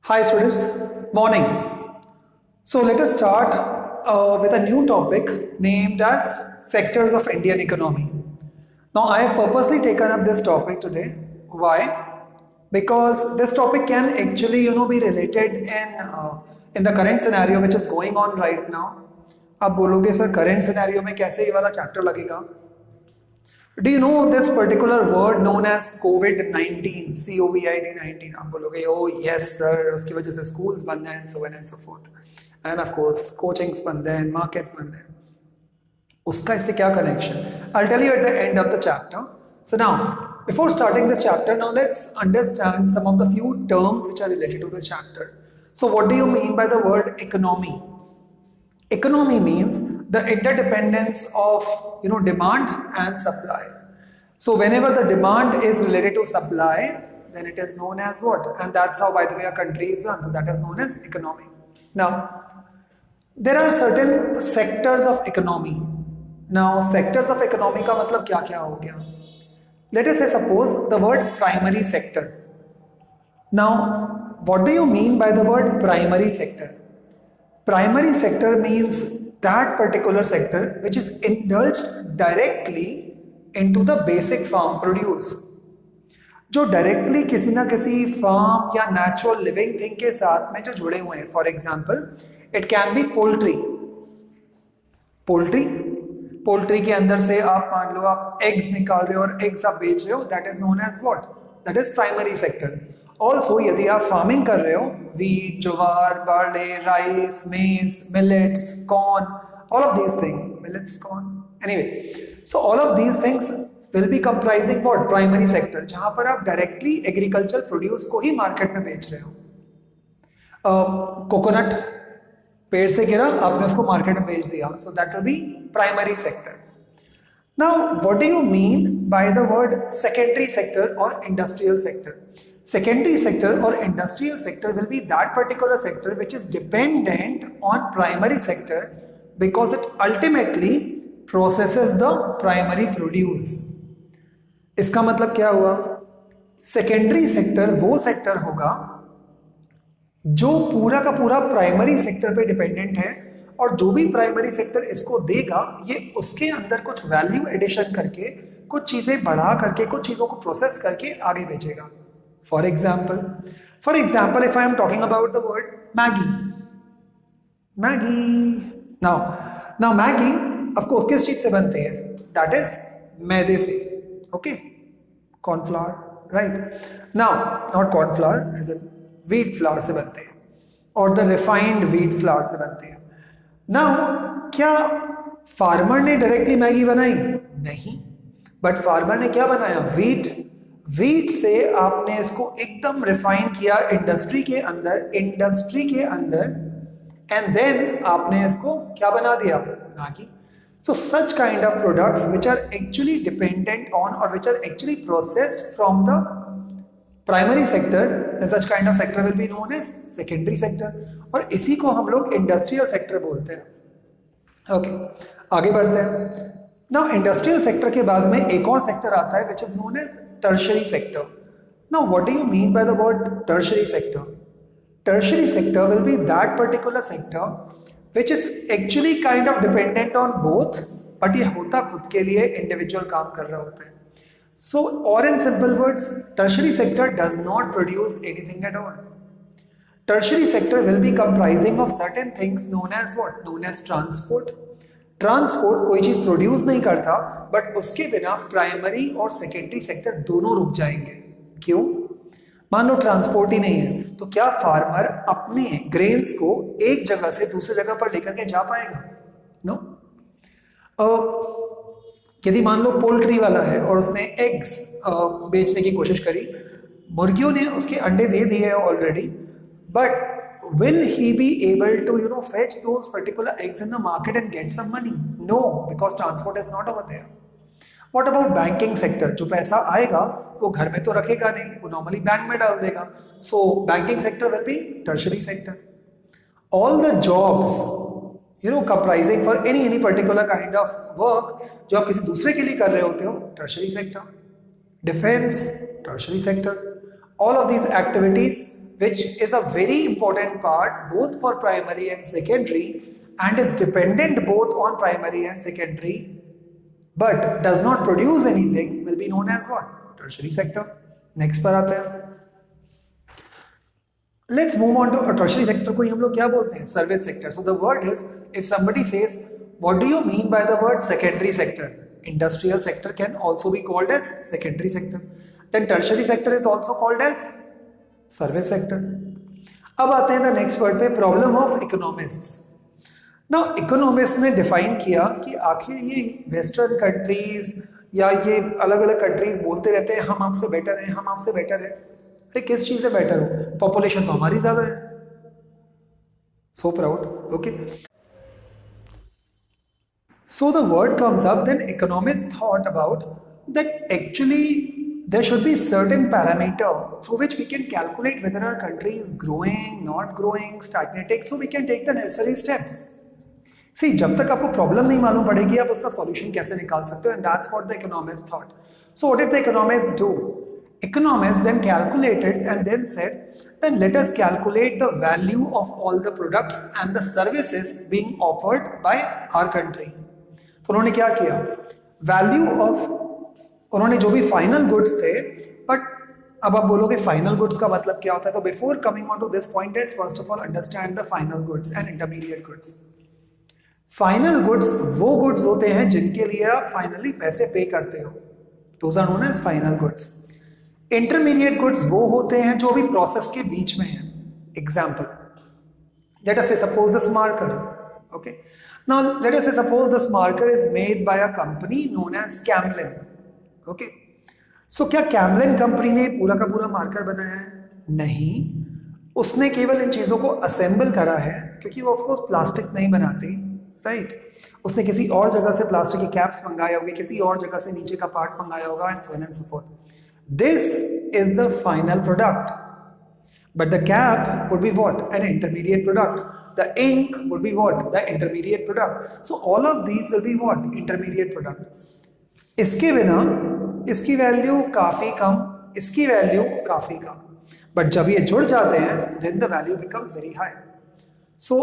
Hi students, morning. So let us start with a new topic named as sectors of Indian economy. Now I have purposely taken up this topic today. Why? Because this topic can actually be related in the current scenario which is going on right now. आप बोलोगे sir current scenario में कैसे ये वाला chapter लगेगा? Do you know this particular word known as COVID-19, COVID-19? आप बोलोगे oh yes sir, उसकी वजह से schools बंद हैं and so on and so forth, and of course coachings बंद हैं, markets बंद हैं. उसका इससे क्या connection? I'll tell you at the end of the chapter. So now, before starting this chapter, now let's understand some of the few terms which are related to this chapter. So what do you mean by the word economy? Economy means the interdependence of demand and supply. So whenever the demand is related to supply, then it is known as what? And that's how, by the way, a country is run. So that is known as economy. Now, there are certain sectors of economy. Now, sectors of economy का मतलब क्या हो गया? Let us say, suppose the word primary sector. Now, what do you mean by the word primary sector? Primary sector means that particular sector which is indulged directly into the basic farm produce, जो directly किसी ना किसी farm या natural living thing के साथ में जो जुड़े हुए हैं. For example, it can be poultry. Poultry के अंदर से आप मान लो आप एग्स निकाल रहे हो और एग्स आप बेच रहे हो, that is known as what? That is primary sector. Also यदि आप फार्मिंग कर रहे हो, wheat, jowar, barley, rice, maize, millets, corn, all of these things, millets, corn, anyway, so all of these things will be comprising what? Primary sector, जहां पर आप directly agriculture produce को ही market में बेच रहे हो. कोकोनट पेड़ से गिरा, आपने उसको मार्केट में बेच दिया, so that will be primary sector. Now what do you mean by the word secondary sector और industrial sector? Secondary sector or industrial sector will be that particular sector which is dependent on primary sector because it ultimately processes the primary produce. इसका मतलब क्या हुआ? Secondary sector वो sector होगा जो पूरा का पूरा प्राइमरी सेक्टर पे डिपेंडेंट है, और जो भी प्राइमरी सेक्टर इसको देगा ये उसके अंदर कुछ वैल्यू एडिशन करके, कुछ चीजें बढ़ा करके, कुछ चीजों को प्रोसेस करके आगे बेचेगा. For example, if I am talking about the word Maggi. Now Maggi, of course, किस चीज से बनते हैं? That is मैदे से. Okay, corn flour, right? Now, not corn flour, as in wheat flour से बनते हैं, और the refined wheat flour से बनते हैं. Now, क्या फार्मर ने डायरेक्टली मैगी बनाई? नहीं, बट फार्मर ने क्या बनाया? वीट से आपने इसको एकदम रिफाइन किया इंडस्ट्री के अंदर, एंड देन आपने इसको क्या बना दिया? Maggi. So such kind of products which are actually dependent on और which are actually processed from the primary sector, such kind of sector will be known as secondary sector, और इसी को हम लोग इंडस्ट्रियल सेक्टर बोलते हैं. Okay, आगे बढ़ते हैं. नाउ इंडस्ट्रियल सेक्टर के बाद में एक और सेक्टर आता है which is known as tertiary sector. Now what do you mean by the word tertiary sector? Tertiary sector will be that particular sector which is actually kind of dependent on both, but ये होता खुद के लिए individual काम कर रहा होता है. So, or in simple words, tertiary sector does not produce anything at all. Tertiary sector will be comprising of certain things known as what? Known as transport. Transport कोई चीज प्रोड्यूस नहीं करता, बट उसके बिना प्राइमरी और secondary sector दोनों रुक जाएंगे. क्यों? मान लो ट्रांसपोर्ट ही नहीं है, तो क्या फार्मर अपने ग्रेन्स को एक जगह से दूसरी जगह पर लेकर के जा पाएगा? नो. यदि मान लो पोल्ट्री वाला है और उसने एग्स बेचने की कोशिश करी, मुर्गियों ने उसके अंडे दे दिए already, but will he be able to fetch those particular eggs in the market and get some money? No, because transport is not over there. What about banking sector? जो पैसा आएगा वो घर में तो रखेगा नहीं, वो नॉर्मली बैंक में डाल देगा. So banking sector will be tertiary sector. All the jobs comprising for any particular kind of work जो आप किसी दूसरे के लिए कर रहे होते हो, tertiary sector. Defense, tertiary sector. all of these activities, which is a very important part both for primary and secondary and is dependent both on primary and secondary but does not produce anything, will be known as what? Tertiary sector. Next पर आते हैं. Let's move on to tertiary sector को हम लोग क्या बोलते हैं? Service sector. So the word is, if somebody says, what do you mean by the word secondary sector? Industrial sector can also be called as secondary sector. Then tertiary sector is also called as service sector. अब आते हैं the next word पे, problem of economists. Now economists ने define किया कि आखिर ये western countries या ये अलग अलग countries बोलते रहते हैं हम आपसे better हैं, हम आपसे better हैं. अरे किस चीज से बेटर हो? पॉपुलेशन तो हमारी ज्यादा है. So proud. Okay. So the word comes up, then economist thought about that actually there should be certain parameter through which we can calculate whether our country is growing, not growing, stagnating, so we can take the necessary steps. See, जब तक आपको problem नहीं मालूम पड़ेगी आप उसका solution कैसे निकाल सकते हो, and that's what the economists thought. So what did the economists do? Economists then calculated and then said, then let us calculate the value of all the products and the services being offered by our country. तो उन्होंने क्या किया? Value of, उन्होंने जो भी final goods थे, but अब आप बोलोगे फाइनल गुड्स का मतलब क्या होता है? तो before coming on to this point, let's first of all understand the final goods and intermediate goods. Final goods वो गुड्स होते हैं जिनके लिए आप फाइनली पैसे पे करते हो. Those are known as final goods. Intermediate goods वो होते हैं जो भी प्रोसेस के बीच में है. Example, let us say suppose this marker. Okay, now let us say suppose this marker is made by a company known as Camlin. Okay, so क्या Camlin company ने पूरा का पूरा मार्कर बनाया है? नहीं, उसने केवल इन चीजों को असेंबल करा है, क्योंकि वो ऑफकोर्स प्लास्टिक नहीं बनाती, राइट? उसने किसी और जगह से प्लास्टिक के कैप्स मंगाए होंगे, किसी और जगह से नीचे का पार्ट मंगाया होगा, and so on and so fourth. This is the final product, but the cap would be what? An intermediate product. The ink would be what? The intermediate product. So all of these will be what? Intermediate product. इसके बिना इसकी value काफी कम, इसकी value काफी कम, but जब ये जुड़ जाते हैं then the value becomes very high. So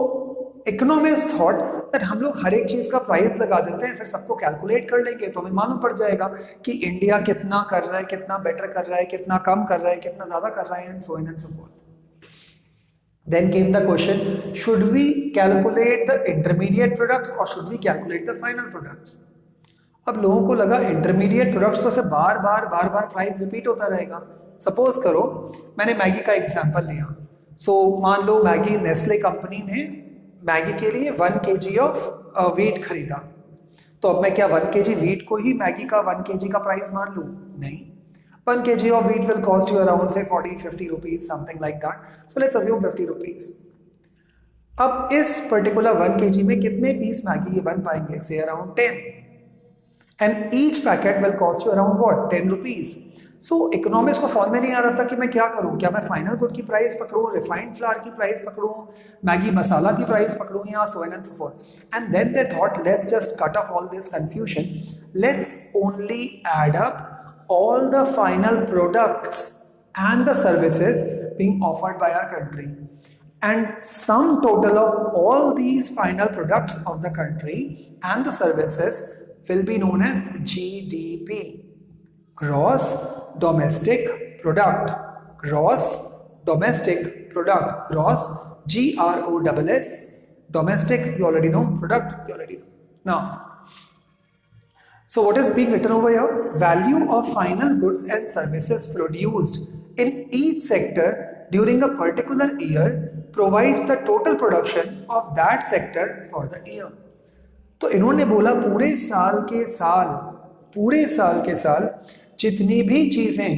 economist thought that हम लोग हर एक चीज का प्राइस लगा देते हैं, फिर सबको कैलकुलेट कर लेंगे तो हमें मालूम पड़ जाएगा कि इंडिया कितना कर रहा है, कितना बेटर कर रहा है, कितना कम कर रहा है, कितना ज्यादा कर रहा है, and so on and so forth. Then came the question, should we calculate the intermediate products और should we calculate the final products? अब लोगों को लगा इंटरमीडिएट प्रोडक्ट्स तो से बार बार प्राइस रिपीट होता रहेगा. सपोज करो मैंने मैगी का एग्जाम्पल लिया. सो मान लो मैगी, नेस्ले कंपनी ने मैगी के लिए 1 kg ऑफ वीट खरीदा, तो अब मैं क्या 1 kg वीट को ही मैगी का 1 kg का प्राइस मान लूं? नहीं. 1 kg of wheat will cost you around से 40-50 rupees, something like that. So let's assume 50 rupees. अब इस पर्टिकुलर 1 kg में कितने पीस मैगी ये बन पाएंगे? से around 10, and each packet will cost you around what? 10 rupees. So economics को समझ में नहीं आ रहा था कि मैं क्या करूं. क्या मैं फाइनल गुड की प्राइस पकड़ूं, रिफाइंड फ्लावर की प्राइस पकड़ूं, मैगी मसाला की प्राइस पकड़ूं, या so on and so forth. And then they thought, let's just cut off all this confusion, let's only add up all the final products and the services being offered by our country, and sum total of all these final products of the country and the services will be known as GDP. Gross domestic product. Gross domestic product. Gross, GROSS. Domestic, you already know. Product, you already know. Now, so what is being written over here? Value of final goods and services produced in each sector during a particular year provides the total production of that sector for the year. तो इन्होंने बोला पूरे साल के साल जितनी भी चीजें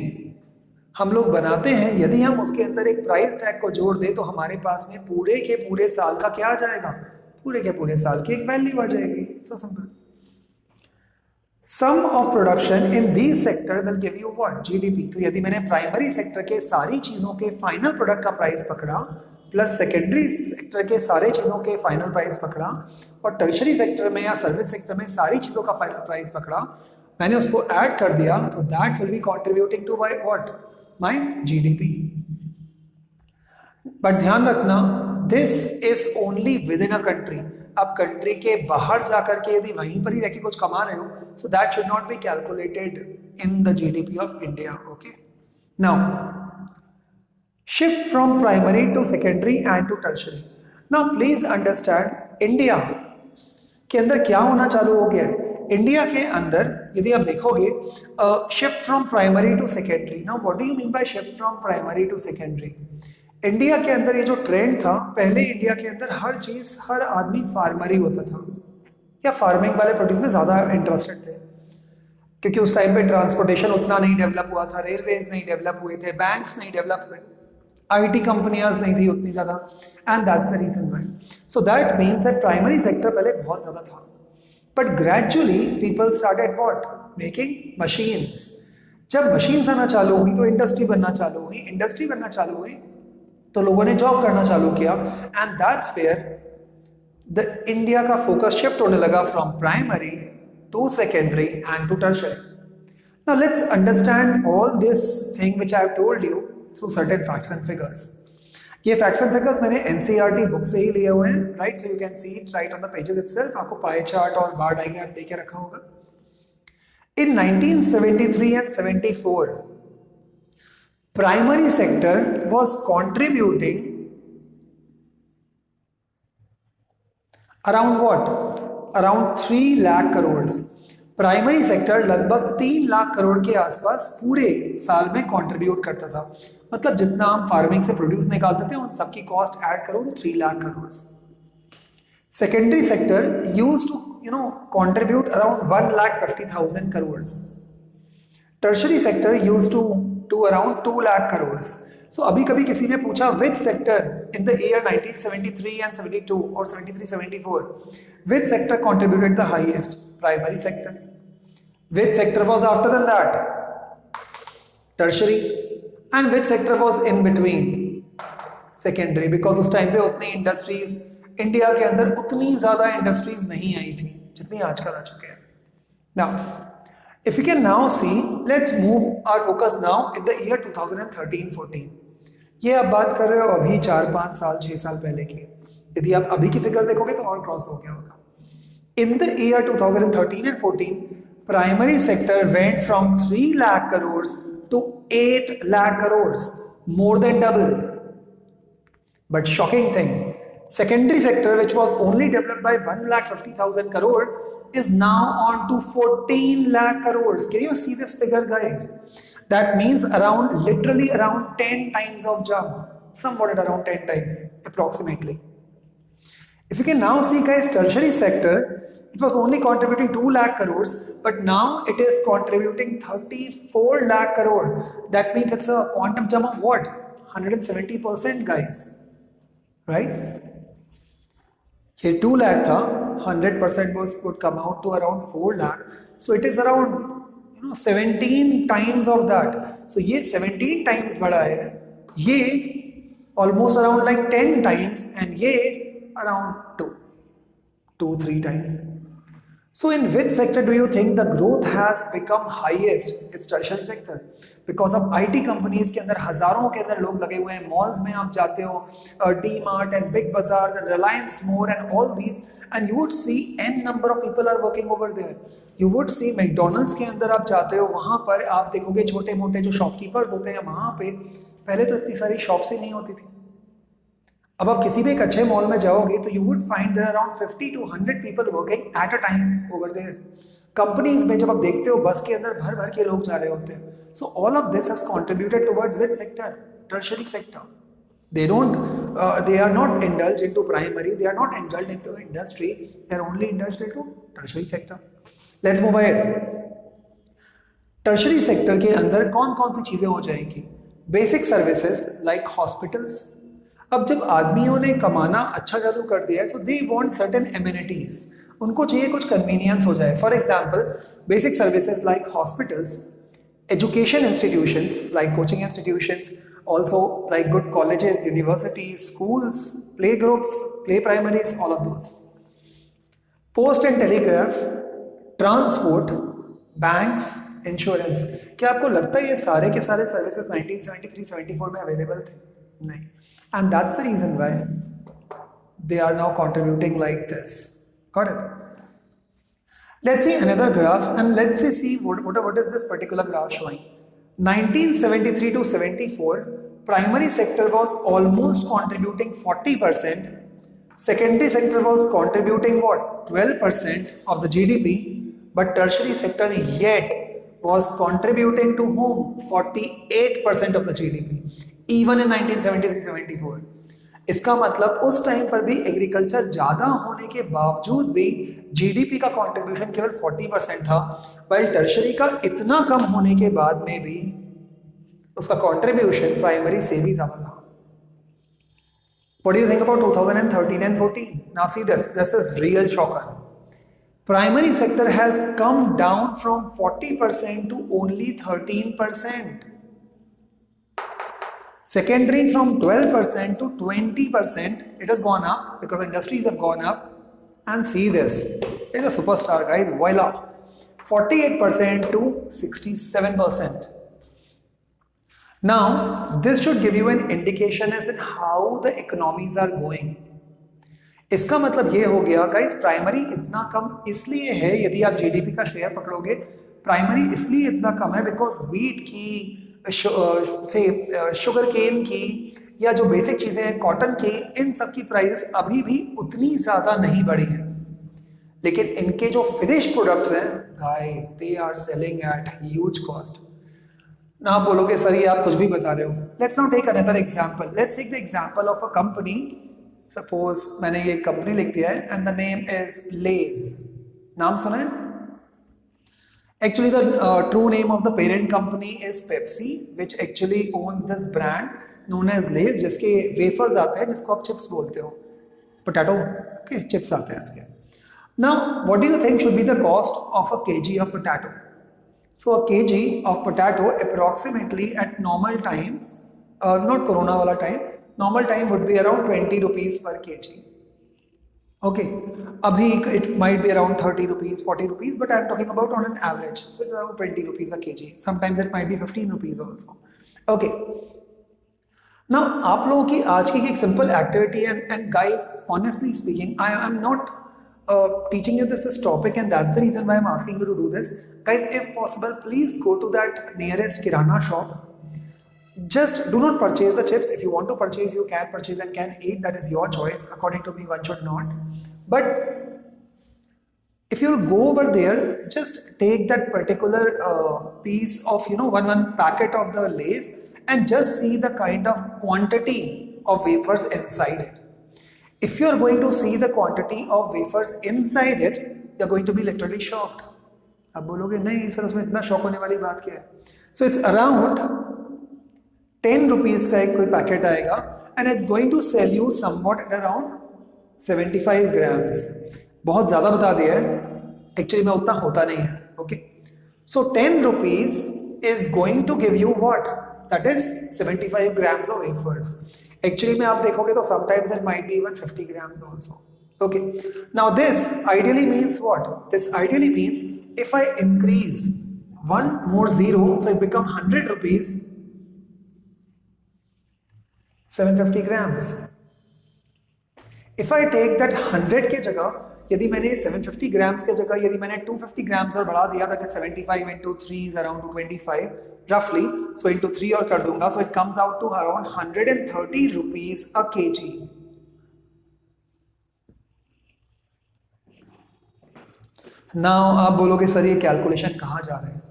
हम लोग बनाते हैं, यदि हम उसके अंदर एक प्राइस टैग को जोड़ दें तो हमारे पास में पूरे के पूरे साल का क्या आ जाएगा? पूरे के पूरे साल की एक वैल्यू आ जाएगी. So simple. Sum of production in this sector will give you what? GDP. तो यदि मैंने प्राइमरी सेक्टर के सारी चीजों के फाइनल प्रोडक्ट का प्राइस पकड़ा, प्लस सेकेंडरी सेक्टर के सारे चीजों के फाइनल प्राइस पकड़ा, और टर्शरी सेक्टर में या सर्विस सेक्टर में सारी चीजों का फाइनल प्राइस पकड़ा, मैंने उसको ऐड कर दिया, तो that will be contributing to what? My GDP। But ध्यान रखना, this is only within a country. आप कंट्री के बाहर जाकर के यदि वहीं पर ही रह के कुछ कमा रहे हो, so that should not be calculated in the GDP of India. Okay, now shift from primary to secondary and to tertiary. Now please understand, India के अंदर क्या होना चालू हो गया है। इंडिया के अंदर यदि आप देखोगे, shift from primary to secondary. Now what do you mean by shift from primary to secondary? India के अंदर ये जो ट्रेंड था, पहले इंडिया के अंदर हर चीज, हर आदमी फार्मर ही होता था या फार्मिंग वाले प्रोड्यूस में ज्यादा इंटरेस्टेड थे, क्योंकि उस टाइम पे ट्रांसपोर्टेशन उतना नहीं डेवलप हुआ था, रेलवेज नहीं डेवलप हुए थे, बैंक्स नहीं डेवलप हुए, IT कंपनियां नहीं थी उतनी ज्यादा, and that's the reason why. So that means that primary sector पहले बहुत ज्यादा था, but gradually people started what, making machines. जब मशीन्स आना चालू हुई तो इंडस्ट्री बनना चालू हुई, इंडस्ट्री बनना चालू हुई तो लोगों ने जॉब करना चालू किया, and that's where the India का फोकस शिफ्ट होने लगा from primary to secondary and to tertiary. Now let's understand all this thing which I have told you through certain facts and figures. ये facts and figures मैंने NCERT book से ही लिए हुए हैं, right? So you can see it right on the pages itself. आपको pie chart और बार diagram देके रखा होगा। In 1973 and 74, primary sector was contributing around what? Around 3 lakh crores. Primary sector लगभग 3 लाख करोड़ के आसपास पूरे साल में कंट्रीब्यूट करता था। मतलब जितना हम फार्मिंग से प्रोड्यूस निकालते थे उन सबकी कॉस्ट ऐड करो तो 3 lakh crore. Secondary sector used to contribute around 1,50,000 crores. Tertiary sector used to do around 2 lakh crores. So अभी कभी किसी ने पूछा which sector in the year 1973 and 72 or 73-74 which sector contributed the highest? Primary sector. Which sector was after than that? Tertiary. And which sector was in between? Secondary. Because उस time पे उतनी industries India के अंदर उतनी ज्यादा industries नहीं आई थी जितनी आजकल आ चुके हैं। Now, if you can now see, let's move our focus now in the year 2013-14. ये आप बात कर रहे हो अभी 4-5 साल 6 साल पहले की। यदि आप अभी की फिगर देखोगे तो और क्रॉस हो गया होगा। In the year 2013 and 14, primary sector went from 3 lakh crores to 8 lakh crores, more than double. But shocking thing, secondary sector, which was only developed by 1,50,000 crore, is now on to 14 lakh crores. Can you see this figure, guys? That means literally around 10 times of jump, somewhat at around 10 times approximately. If you can now see, guys, tertiary sector, it was only contributing 2 lakh crores, but now it is contributing 34 lakh crore. That means it's a quantum jump of what? 170%, guys. Right? Here 2 lakh tha, 100% would come out to around 4 lakh. So it is around 17 times of that. So ये 17 times बड़ा है, ये almost around like 10 times, and ये around 2-3 times. So in which sector do you think the growth has become highest? It's tertiary sector. Because अब IT companies के अंदर हजारों के अंदर लोग लगे हुए हैं, malls में आप जाते हो, D-Mart and Big Bazaars and Reliance More and all these, and you would see n number of people are working over there. You would see McDonald's के अंदर आप जाते हो, वहाँ पर आप देखोगे छोटे मोटे जो शॉपकीपर्स होते हैं, वहाँ पे पहले तो इतनी सारी शॉप्स ही नहीं होती थी। अब आप किसी भी एक अच्छे मॉल में जाओगे तो you would find there around 50 to 100 people working at a time over there. Companies में जब आप देखते हो बस के अंदर भर भर के लोग जा रहे होते हैं। सो all of this has contributed towards which sector? Tertiary sector. They are not indulged into primary, they are not indulged into industry, they are only indulged into tertiary sector. Let's move ahead. Tertiary sector के अंदर कौन कौन सी चीजें हो जाएंगी? Basic services like hospitals. अब जब आदमियों ने कमाना अच्छा चालू कर दिया है, सो दे वांट सर्टेन एमिनिटीज, उनको चाहिए कुछ कन्वीनियंस हो जाए। For example basic services like hospitals, education institutions like coaching institutions, also like good colleges, universities, schools, play groups, play primaries, all of those. Post and telegraph, transport, banks, insurance. क्या आपको लगता है ये सारे के सारे सर्विसेज 1973-74 में available थे? नहीं। And that's the reason why they are now contributing like this. Got it? Let's see another graph and let's see what is this particular graph showing. 1973 to 74, primary sector was almost contributing 40%. Secondary sector was contributing what? 12% of the GDP, but tertiary sector yet was contributing to whom? 48% of the GDP, even in 1973-74. इसका मतलब उस time पर भी agriculture ज्यादा होने के बावजूद भी जीडीपी का कंट्रीब्यूशन केवल 40% था, while टर्शरी का इतना कम होने के बाद में भी उसका कंट्रीब्यूशन प्राइमरी से भी ज्यादा था. What do you think about 2013 and 14? Now see this. This is real shocker. Primary sector has come down from 40% to only 13%. Secondary from 12% to 20%, it has gone up because industries have gone up. And see this, it's a superstar guys, voila, 48% to 67%. Now, this should give you an indication as in how the economies are going. इसका मतलब ये हो गया guys, primary इतना कम इसलिए है, यदि आप जीडीपी का शेयर पकड़ोगे, प्राइमरी इसलिए इतना कम है बिकॉज वीट की से शुगर केन की या जो बेसिक चीजें हैं कॉटन की, इन सब की प्राइसेस अभी भी उतनी ज्यादा नहीं बढ़ी हैं, लेकिन इनके जो फिनिश्ड प्रोडक्ट्स हैं guys, they are selling at huge cost. ना आप बोलोगे सर ये आप कुछ भी बता रहे हो. Let's now take another example. Let's take the example of a company. Suppose मैंने ये कंपनी लिख दिया है and the name is Lay's. नाम सुना है? Actually, the true name of the parent company is Pepsi, which actually owns this brand known as Lay's, जिसके wafers आते हैं, जिसको आप chips बोलते हो, potato, okay, chips आते हैं इसके. Now, what do you think should be the cost of a kg of potato? So, a kg of potato approximately at normal times, not Corona वाला time, normal time would be around 20 rupees per kg. Okay, abhi it might be around 30 rupees, 40 rupees, but I am talking about on an average. So it's around 20 rupees a kg. Sometimes it might be 15 rupees also. Okay. Now, आप लोगों की आज की एक simple activity and guys, honestly speaking, I am not teaching you this topic and that's the reason why I am asking you to do this. Guys, if possible, please go to that nearest kirana shop. Just do not purchase the chips. If you want to purchase, you can purchase and can eat. That is your choice. According to me, one should not. But if you go over there, just take that particular piece of, one packet of the Lay's and just see the kind of quantity of wafers inside it. If you are going to see the quantity of wafers inside it, you are going to be literally shocked. अब बोलोगे नहीं sir उसमें इतना shock होने वाली बात क्या है? So it's around 10 रुपीज का एक कोई पैकेट आएगा and it's going to sell you somewhat at around 75 grams. बहुत ज्यादा बता दिया है, एक्चुअली में उतना होता नहीं है. Okay, so 10 rupees is going to give you what? That is 75 grams of wafers. Actually में आप देखोगे तो sometimes it might be even 50 grams also. Okay, now this ideally means what? This ideally means if I increase one more zero, so it become 100 rupees, 750 grams. If I take that 100 के जगह, यदि मैंने 750 grams के जगह यदि मैंने 250 grams और बढ़ा दिया, that is 75 into 3 is around 225 roughly, so into 3 और कर दूंगा, so it comes out to around 130 rupees a kg. Now आप बोलोगे सर ये कैलकुलेशन कहाँ जा रहे हैं?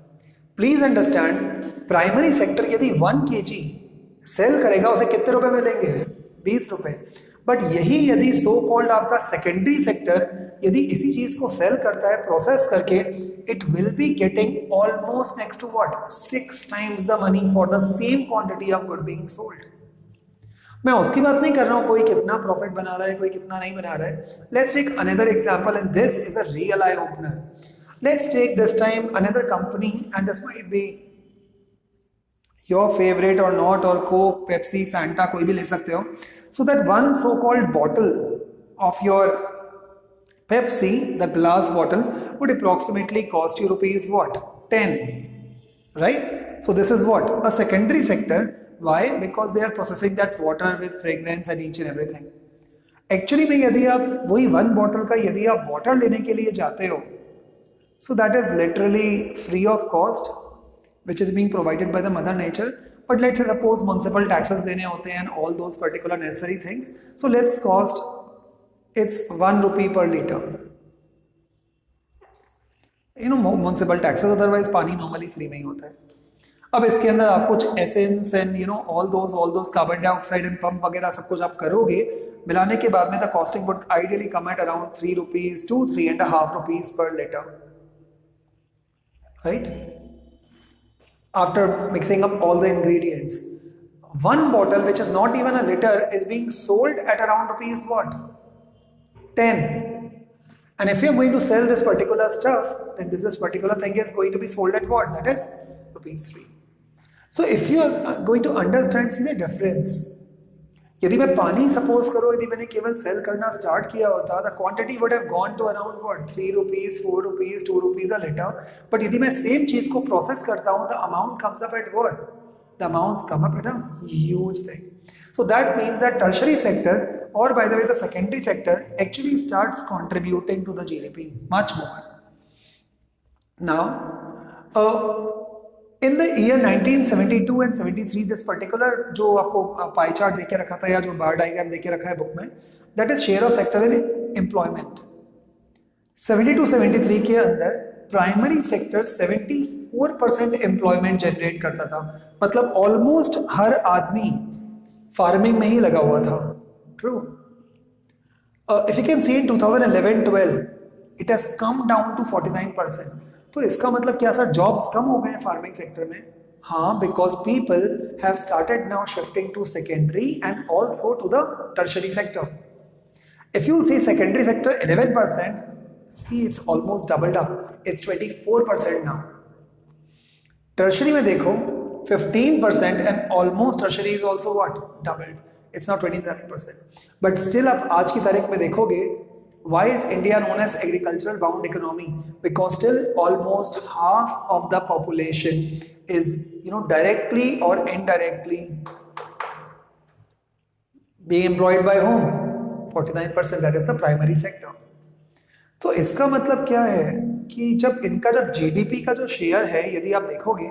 प्लीज अंडरस्टैंड, प्राइमरी सेक्टर यदि 1 kg सेल करेगा उसे कितने रुपए मिलेंगे? 20 रुपए. बट यही यदि सो कॉल्ड आपका सेकेंडरी सेक्टर यदि इसी चीज को सेल करता है प्रोसेस करके, it will be getting almost next to what 6 times the money for the same quantity of good being sold. मैं उसकी बात नहीं कर रहा हूं कोई कितना प्रॉफिट बना रहा है कोई कितना नहीं बना रहा है. Let's take another example and this is a real eye opener. Let's take this time another company and this might be your favourite or not, और कोक, पेप्सी, फैंटा कोई भी ले सकते हो. So that one so-called bottle of your Pepsi, the glass bottle, would approximately cost you rupees what? 10. right? So this is what a secondary sector. Why? Because they are processing that water with fragrance and each and everything. Actually में यदि आप वही 1 bottle का यदि आप water लेने के लिए जाते हो, so that is literally free of cost, which is being provided by the mother nature. But let's say suppose municipal taxes देने होते हैं and all those particular necessary things, so let's cost it's 1 rupee per liter. You know municipal taxes, otherwise पानी normally free में ही होता है. अब इसके अंदर आप कुछ essence and you know all those carbon dioxide and pump वगैरह सब कुछ आप करोगे, मिलाने के बाद में the costing would ideally come at around 3 rupees to 3.5 rupees per liter, right? After mixing up all the ingredients, one bottle which is not even a liter is being sold at around rupees what? 10. And if you're going to sell this particular stuff, then this particular thing is going to be sold at what? That is rupees 3. So if you are going to understand, see the difference. यदि मैं पानी suppose करो यदि मैंने केवल cell करना start किया होता, the quantity would have gone to around what 3 rupees 4 rupees 2 rupees a litre. But यदि मैं सेम चीज को प्रोसेस करता हूं, the amount comes up at what? The amounts come up at a huge thing. So that means that tertiary sector, or by the way the secondary sector, actually starts contributing to the GDP much more. Now in the year 1972 and 73, this particular जो आपको pie chart देके रखा था या जो बार diagram देके रखा है बुक में, that is share of sector in employment. 72-73 के अंदर प्राइमरी सेक्टर 74% एम्प्लॉयमेंट जनरेट करता था. मतलब ऑलमोस्ट हर आदमी फार्मिंग में ही लगा हुआ था. True. If you can see in 2011-12 it has come down to 49%. तो इसका मतलब क्या सर, जॉब्स कम हो गए हैं फार्मिंग सेक्टर में? हाँ, because people have started now shifting to secondary and also to the tertiary sector. If you see secondary sector 11%, see it's almost doubled up, it's 24% now. Tertiary में देखो 15% and almost tertiary is also what? Doubled. It's now 27%. But still आप आज की तारीख में देखोगे, why is India known as agricultural bound economy? Because still almost half of the population is, you know, directly or indirectly being employed by whom? 49%, that is the primary sector. तो इसका मतलब क्या है कि जब जीडीपी का जो share है, यदि आप देखोगे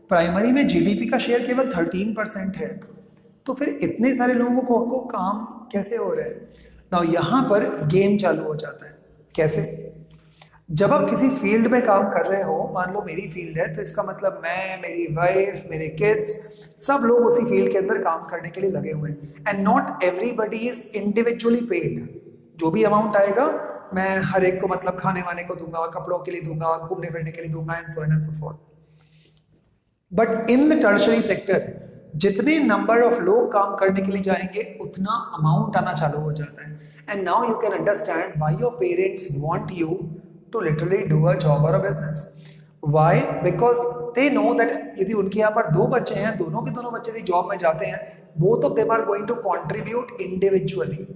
प्राइमरी में जीडीपी का शेयर केवल 13% है, तो फिर इतने सारे लोगों को काम कैसे हो रहा है? ना यहाँ पर गेम चालू हो जाता है. कैसे? जब आप किसी फील्ड में काम कर रहे हो, मान लो मेरी फील्ड है, तो इसका मतलब मैं, मेरी वाइफ, मेरे किड्स, सब लोग उसी फील्ड के अंदर काम करने के लिए लगे हुए हैं. And not everybody is individually paid. जो भी अमाउंट आएगा मैं हर एक को मतलब खाने वाने को दूंगा, कपड़ों के लिए दूंगा, घूमने फिरने के लिए दूंगा, and so on and so fourth. But in the tertiary sector जितने नंबर ऑफ लोग काम करने के लिए जाएंगे उतना अमाउंट आना चालू हो जाता है. And now you can understand why your parents want you to literally do a job और a business. Why? Because they know that यदि उनके यहाँ पर 2 बच्चे हैं, दोनों के दोनों बच्चे यदि जॉब में जाते हैं, both of them are going to contribute individually.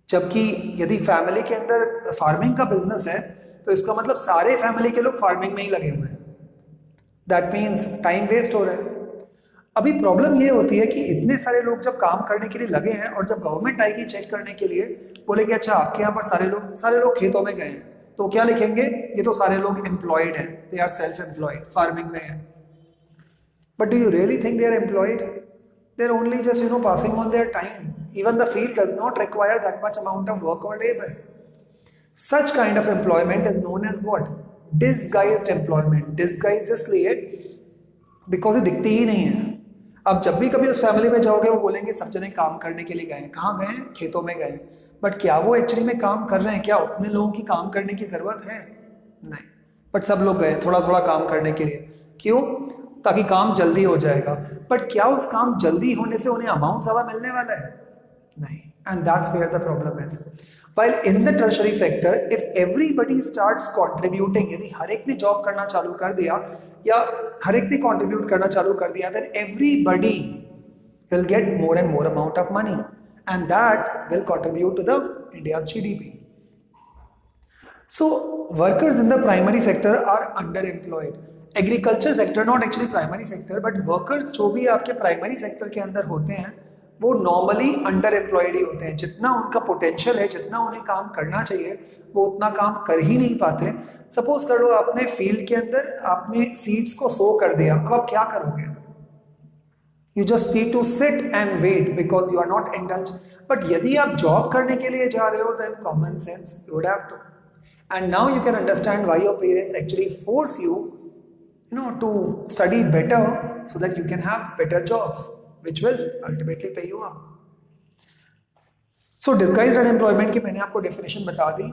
जबकि यदि फैमिली के अंदर फार्मिंग का बिजनेस है, तो इसका मतलब सारे फैमिली के लोग फार्मिंग में ही लगे हुए हैं. दैट मीन्स टाइम वेस्ट हो रहा है. अभी प्रॉब्लम ये होती है कि इतने सारे लोग जब काम करने के लिए लगे हैं और जब गवर्नमेंट आएगी चेक करने के लिए, बोलेंगे अच्छा आपके यहाँ पर सारे लोग खेतों में गए हैं, तो क्या लिखेंगे? ये तो सारे लोग एम्प्लॉयड हैं, they are self employed, farming में है. But do you really think they are employed? They are only just, you know, passing on their time. Even the field does not require that much amount of work or labor. Such kind of employment is known as what? Disguised employment. Disguised इसलिए because ये दिखती ही नहीं है. अब जब भी कभी उस फैमिली में जाओगे, वो बोलेंगे सब जने काम करने के लिए गए. कहाँ गए? खेतों में गए. बट क्या वो एक्चुअली में काम कर रहे हैं? क्या उतने लोगों की काम करने की जरूरत है? नहीं. बट सब लोग गए थोड़ा थोड़ा काम करने के लिए. क्यों? ताकि काम जल्दी हो जाएगा. बट क्या उस काम जल्दी होने से उन्हें अमाउंट ज्यादा मिलने वाला है? नहीं. And that's where the problem is. While in the tertiary sector, if everybody starts contributing, यदि हर एक ने जॉब करना चालू कर दिया या हर एक ने कंट्रीब्यूट करना चालू कर दिया, then everybody will get more and more amount of money, and that will contribute to the India's GDP. So workers in the primary sector are underemployed. Agriculture sector, not actually primary sector, but workers जो भी आपके primary sector के अंदर होते हैं वो normally under employed ही होते हैं। जितना उनका पोटेंशियल है, जितना उन्हें काम करना चाहिए, वो उतना काम कर ही नहीं पाते। सपोज कर लो आपने फील्ड के अंदर आपने सीड्स को सो कर दिया, अब आप क्या करोगे? You just need to sit and wait because you are not indulge. But यदि आप जॉब करने के लिए जा रहे हो, then common sense you would have to, and now you can understand why your parents actually force you, to study better so that you can have better jobs which will ultimately pay you up. So disguised unemployment की मैंने आपको definition बता दी।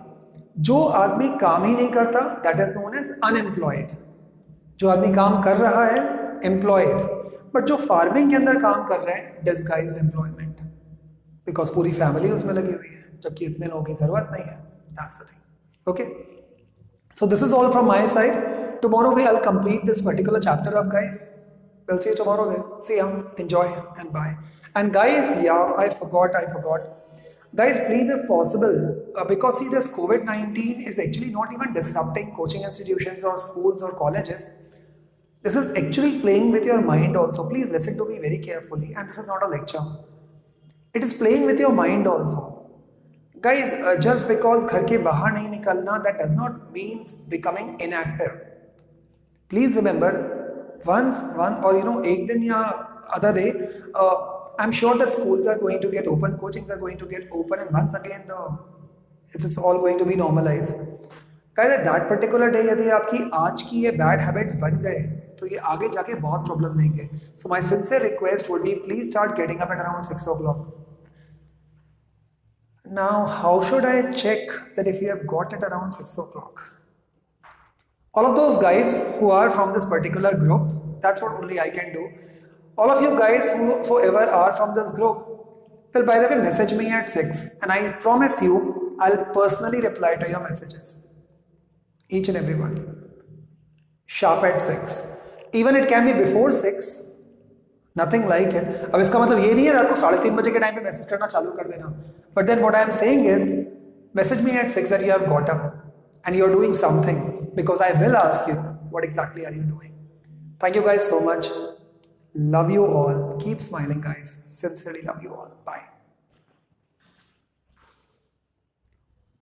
जो आदमी काम ही नहीं करता, that is known as unemployed। जो आदमी काम कर रहा है, employed। बट जो फार्मिंग के अंदर काम कर रहे हैं, disguised employment, because पूरी फैमिली उसमें लगी हुई है जबकि इतने लोगों की जरूरत नहीं है। That's the thing. Okay, so this is all from my side. Tomorrow I'll complete this particular chapter up, guys. We'll see you tomorrow then. See ya, enjoy and bye. And guys, yeah, I forgot. Guys, please, if possible, because see, this COVID-19 is actually not even disrupting coaching institutions or schools or colleges. This is actually playing with your mind also. Please listen to me very carefully. And this is not a lecture. It is playing with your mind also. Guys, just because घर के बाहर नहीं निकलना, that does not means becoming inactive. Please remember, एक दिन या other day, I'm sure that schools are going to get open, coachings are going to get open, and once again it's all going to be normalized. Guys, at that particular day यदि आपकी आज की ये bad habits बन गए, तो ये आगे जाके बहुत problem देंगे. So my sincere request would be, please start getting up at around 6 o'clock. Now, how should I check that if you have got it around 6 o'clock? All of those guys who are from this particular group, that's what only I can do. All of you guys whosoever are from this group, will by the way message me at 6, and I promise you, I'll personally reply to your messages. Each and every one. Sharp at 6. Even it can be before 6. Nothing like it. अब इसका मतलब ये नहीं है रात को 3:30 बजे के टाइम पे मैसेज करना चालू कर देना. But then what I am saying is, message me at 6 that you have got up and you are doing something, because I will ask you what exactly are you doing. Thank you guys so much. Love you all. Keep smiling, guys. Sincerely love you all. Bye.